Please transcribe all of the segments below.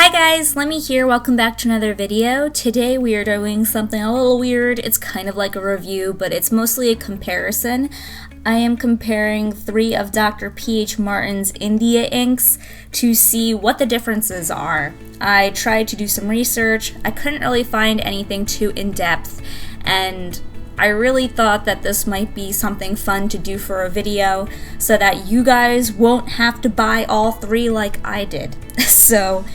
Hi guys, Lemmy here. Welcome back to another video. Today we are doing something a little weird. It's kind of like a review, but it's mostly a comparison. I am comparing 3 of Dr. P.H. Martin's India inks to see what the differences are. I tried to do some research. I couldn't really find anything too in-depth, and I really thought that this might be something fun to do for a video so that you guys won't have to buy all 3 like I did. So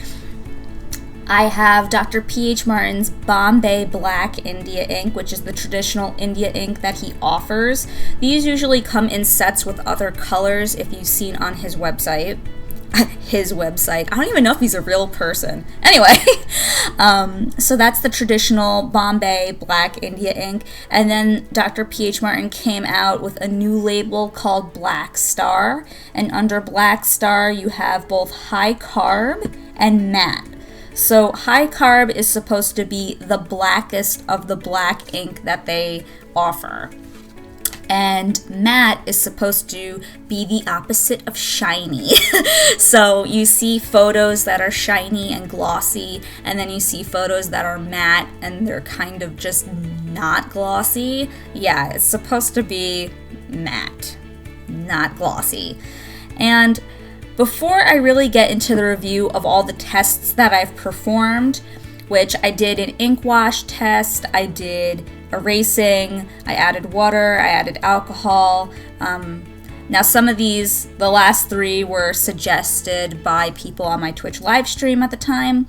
I have Dr. P.H. Martin's Bombay Black India ink, which is the traditional India ink that he offers. These usually come in sets with other colors if you've seen on his website. His website. I don't even know if he's a real person. Anyway, so that's the traditional Bombay Black India ink. And then Dr. P.H. Martin came out with a new label called Black Star. And under Black Star, you have both HiCarb and matte. So HiCarb is supposed to be the blackest of the black ink that they offer. And matte is supposed to be the opposite of shiny. So you see photos that are shiny and glossy, and then you see photos that are matte and they're kind of just not glossy. Yeah, it's supposed to be matte, not glossy. And before I really get into the review of all the tests that I've performed, which I did an ink wash test, I did erasing, I added water, I added alcohol. Now some of these, the last 3 were suggested by people on my Twitch live stream at the time.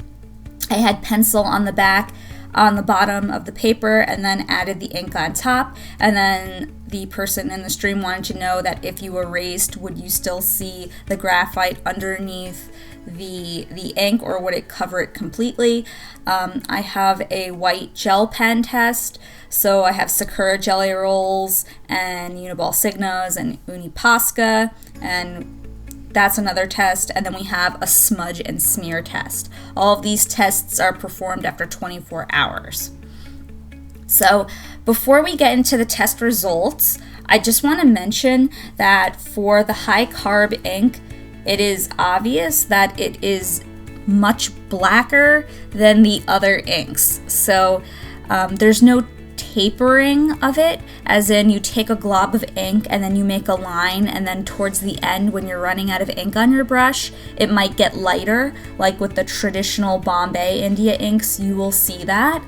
I had pencil on the back, on the bottom of the paper, and then added the ink on top, and then the person in the stream wanted to know that if you erased, would you still see the graphite underneath the ink, or would it cover it completely? I have a white gel pen test, so I have Sakura jelly rolls and Uniball Signos and Posca, and that's another test. And then we have a smudge and smear test. All of these tests are performed after 24 hours. So before we get into the test results, I just want to mention that for the HiCarb ink, it is obvious that it is much blacker than the other inks. So there's no tapering of it, as in you take a glob of ink and then you make a line, and then towards the end when you're running out of ink on your brush, it might get lighter. Like with the traditional Bombay India inks, you will see that.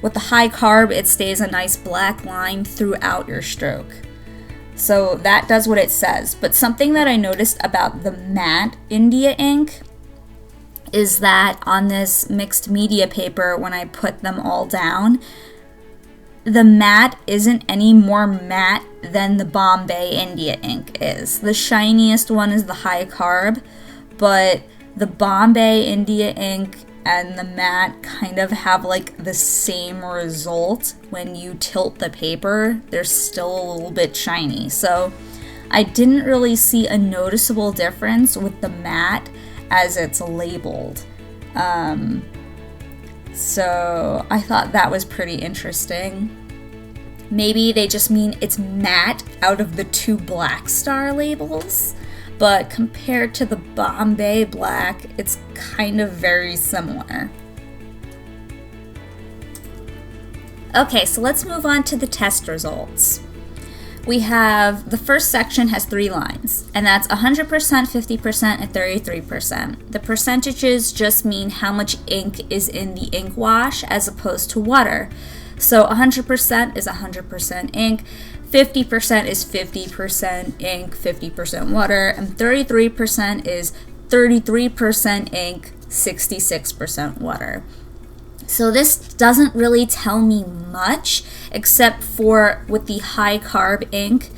With the HiCarb, it stays a nice black line throughout your stroke. So that does what it says. But something that I noticed about the matte India ink is that on this mixed media paper, when I put them all down, the matte isn't any more matte than the Bombay India ink is. The shiniest one is the HiCarb, but the Bombay India ink and the matte kind of have like the same result. When you tilt the paper, they're still a little bit shiny. So I didn't really see a noticeable difference with the matte as it's labeled. So I thought that was pretty interesting. Maybe they just mean it's matte out of the 2 Black Star labels, but compared to the Bombay Black, it's kind of very similar. Okay, so let's move on to the test results. We have, the first section has 3 lines, and that's 100%, 50%, and 33%. The percentages just mean how much ink is in the ink wash as opposed to water. So 100% is 100% ink, 50% is 50% ink, 50% water, and 33% is 33% ink, 66% water. So this doesn't really tell me much, except for with the HiCarb ink,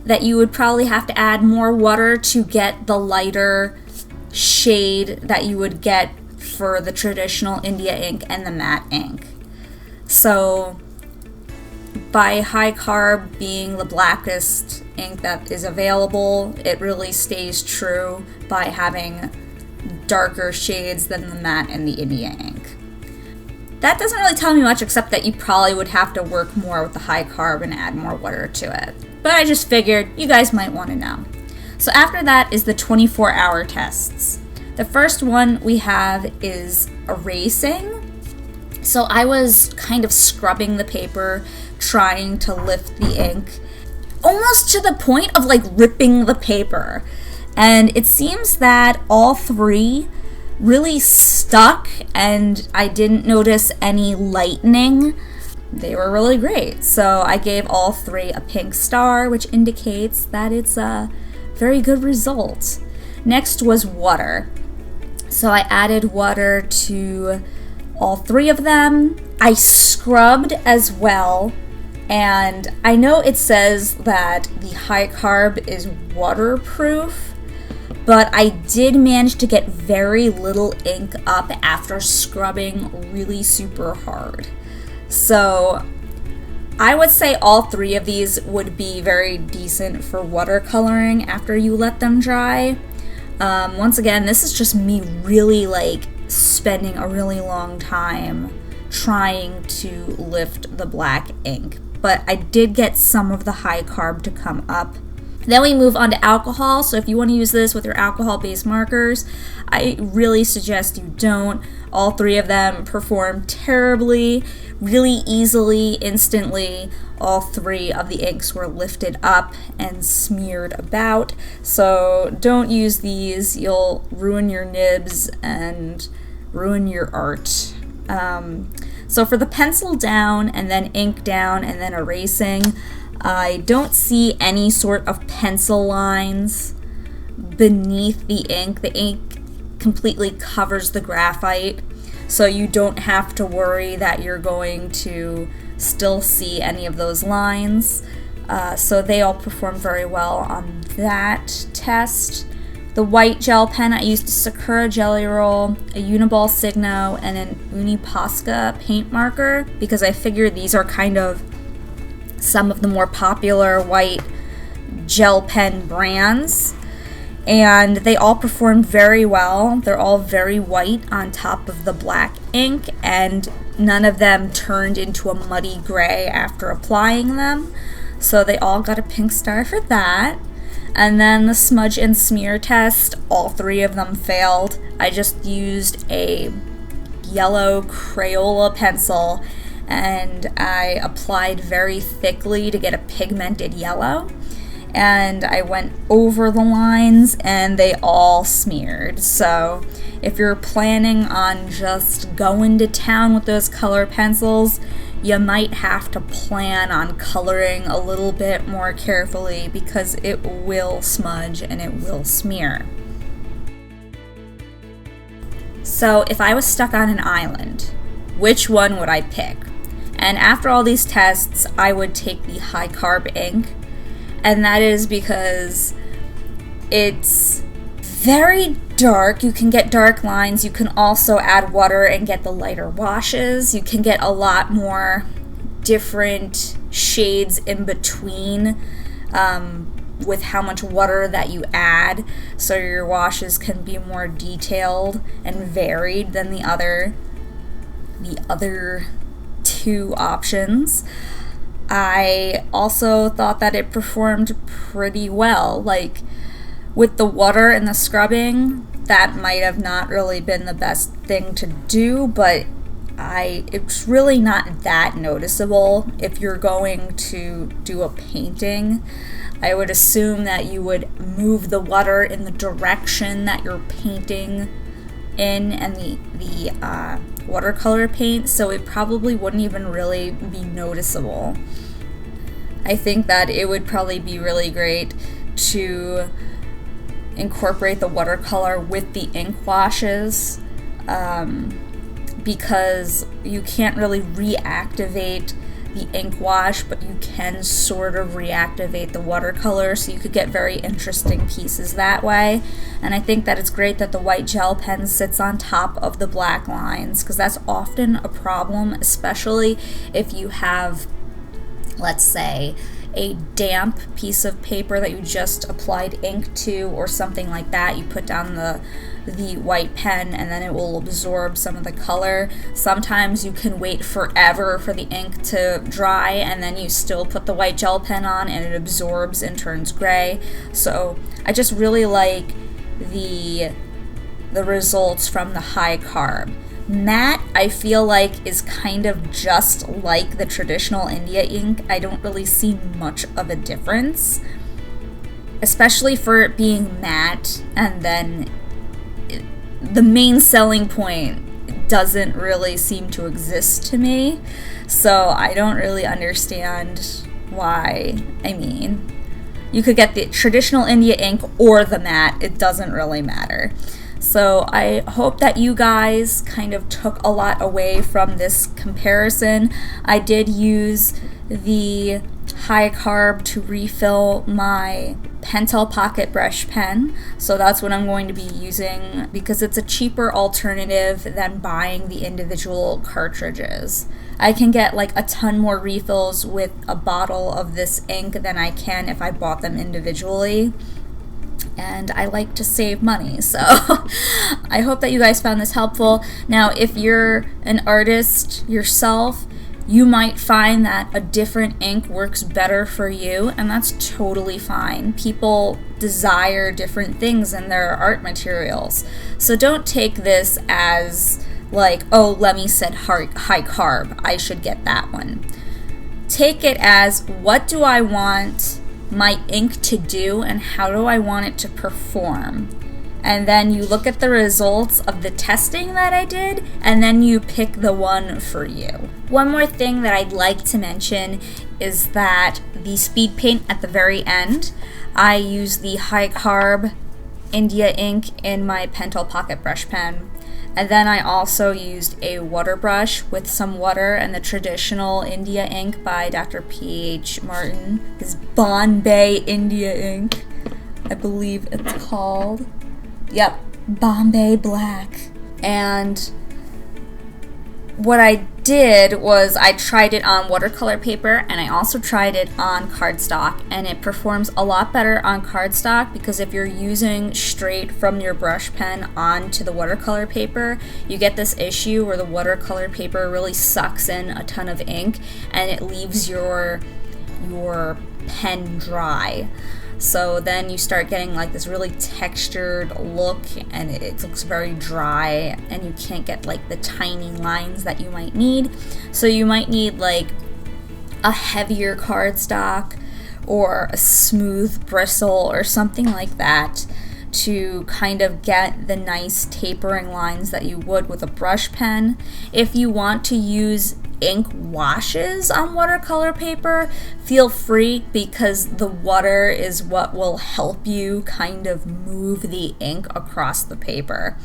that you would probably have to add more water to get the lighter shade that you would get for the traditional India ink and the matte ink. So by HiCarb being the blackest ink that is available, it really stays true by having darker shades than the matte and the India ink. That doesn't really tell me much, except that you probably would have to work more with the HiCarb and add more water to it. But I just figured you guys might want to know. So after that is the 24-hour tests. The first one we have is erasing. So I was kind of scrubbing the paper, trying to lift the ink, almost to the point of like ripping the paper. And it seems that all three really stuck, and I didn't notice any lightening. They were really great. So I gave all three a pink star, which indicates that it's a very good result. Next was water. So I added water to all three of them. I scrubbed as well, and I know it says that the HiCarb is waterproof, but I did manage to get very little ink up after scrubbing really super hard. So I would say all three of these would be very decent for watercoloring after you let them dry. Once again, this is just me really like spending a really long time trying to lift the black ink, but I did get some of the HiCarb to come up. Then we move on to alcohol. So if you want to use this with your alcohol-based markers, I really suggest you don't. All three of them perform terribly, really easily, instantly. All three of the inks were lifted up and smeared about. So don't use these. You'll ruin your nibs and ruin your art. So for the pencil down and then ink down and then erasing, I don't see any sort of pencil lines beneath the ink. The ink completely covers the graphite, so you don't have to worry that you're going to still see any of those lines. So they all perform very well on that test. The white gel pen, I used a Sakura Jelly Roll, a Uniball Signo, and an Posca paint marker, because I figured these are kind of some of the more popular white gel pen brands, and they all performed very well. They're all very white on top of the black ink, and none of them turned into a muddy gray after applying them, so they all got a pink star for that. And then the smudge and smear test, all three of them failed. I just used a yellow Crayola pencil and I applied very thickly to get a pigmented yellow, and I went over the lines and they all smeared. So if you're planning on just going to town with those color pencils, you might have to plan on coloring a little bit more carefully, because it will smudge and it will smear. So if I was stuck on an island, which one would I pick? And after all these tests, I would take the HiCarb ink, and that is because it's very dark. You can get dark lines. You can also add water and get the lighter washes. You can get a lot more different shades in between with how much water that you add, so your washes can be more detailed and varied than the other two options. I also thought that it performed pretty well. Like, with the water and the scrubbing, that might have not really been the best thing to do, but it's really not that noticeable. If you're going to do a painting, I would assume that you would move the water in the direction that you're painting in, and the watercolor paint, so it probably wouldn't even really be noticeable. I think that it would probably be really great to incorporate the watercolor with the ink washes, because you can't really reactivate the ink wash, but you can sort of reactivate the watercolor, so you could get very interesting pieces that way. And I think that it's great that the white gel pen sits on top of the black lines, because that's often a problem, especially if you have, let's say, a damp piece of paper that you just applied ink to or something like that. You put down the white pen and then it will absorb some of the color. Sometimes you can wait forever for the ink to dry and then you still put the white gel pen on and it absorbs and turns gray. So I just really like the the results from the HiCarb. Matte, I feel like, is kind of just like the traditional India ink. I don't really see much of a difference, especially for it being matte, and then the main selling point doesn't really seem to exist to me, so I don't really understand why. I mean, you could get the traditional India ink or the matte, it doesn't really matter. So I hope that you guys kind of took a lot away from this comparison. I did use the HiCarb to refill my Pentel Pocket brush pen, so that's what I'm going to be using because it's a cheaper alternative than buying the individual cartridges. I can get like a ton more refills with a bottle of this ink than I can if I bought them individually, and I like to save money, so I hope that you guys found this helpful. Now, if you're an artist yourself, you might find that a different ink works better for you, and that's totally fine. People desire different things in their art materials. So don't take this as like, oh, Lemmy said HiCarb, I should get that one. Take it as, what do I want my ink to do and how do I want it to perform? And then you look at the results of the testing that I did, and then you pick the one for you. One more thing that I'd like to mention is that the speed paint at the very end, I use the HiCarb India ink in my Pentel Pocket brush pen. And then I also used a water brush with some water and the traditional India ink by Dr. P.H. Martin. This Bombay India ink, I believe it's called. Yep, Bombay Black. And what I did was I tried it on watercolor paper, and I also tried it on cardstock, and it performs a lot better on cardstock because if you're using straight from your brush pen onto the watercolor paper, you get this issue where the watercolor paper really sucks in a ton of ink and it leaves your pen dry. So then you start getting like this really textured look, and it looks very dry, and you can't get like the tiny lines that you might need. So you might need like a heavier cardstock or a smooth bristle or something like that to kind of get the nice tapering lines that you would with a brush pen. If you want to use ink washes on watercolor paper, feel free, because the water is what will help you kind of move the ink across the paper.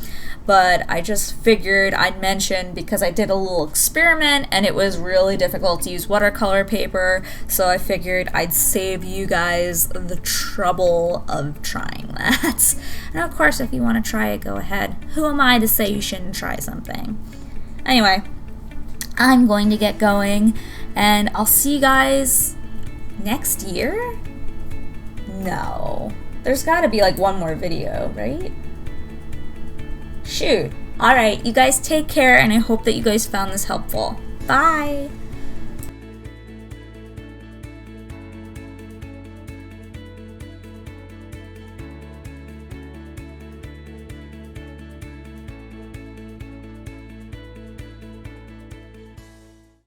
But I just figured I'd mention, because I did a little experiment and it was really difficult to use watercolor paper, so I figured I'd save you guys the trouble of trying that. And of course, if you want to try it, go ahead. Who am I to say you shouldn't try something? Anyway, I'm going to get going, and I'll see you guys next year? No. There's gotta be like one more video, right? Shoot. Alright, you guys take care, and I hope that you guys found this helpful. Bye!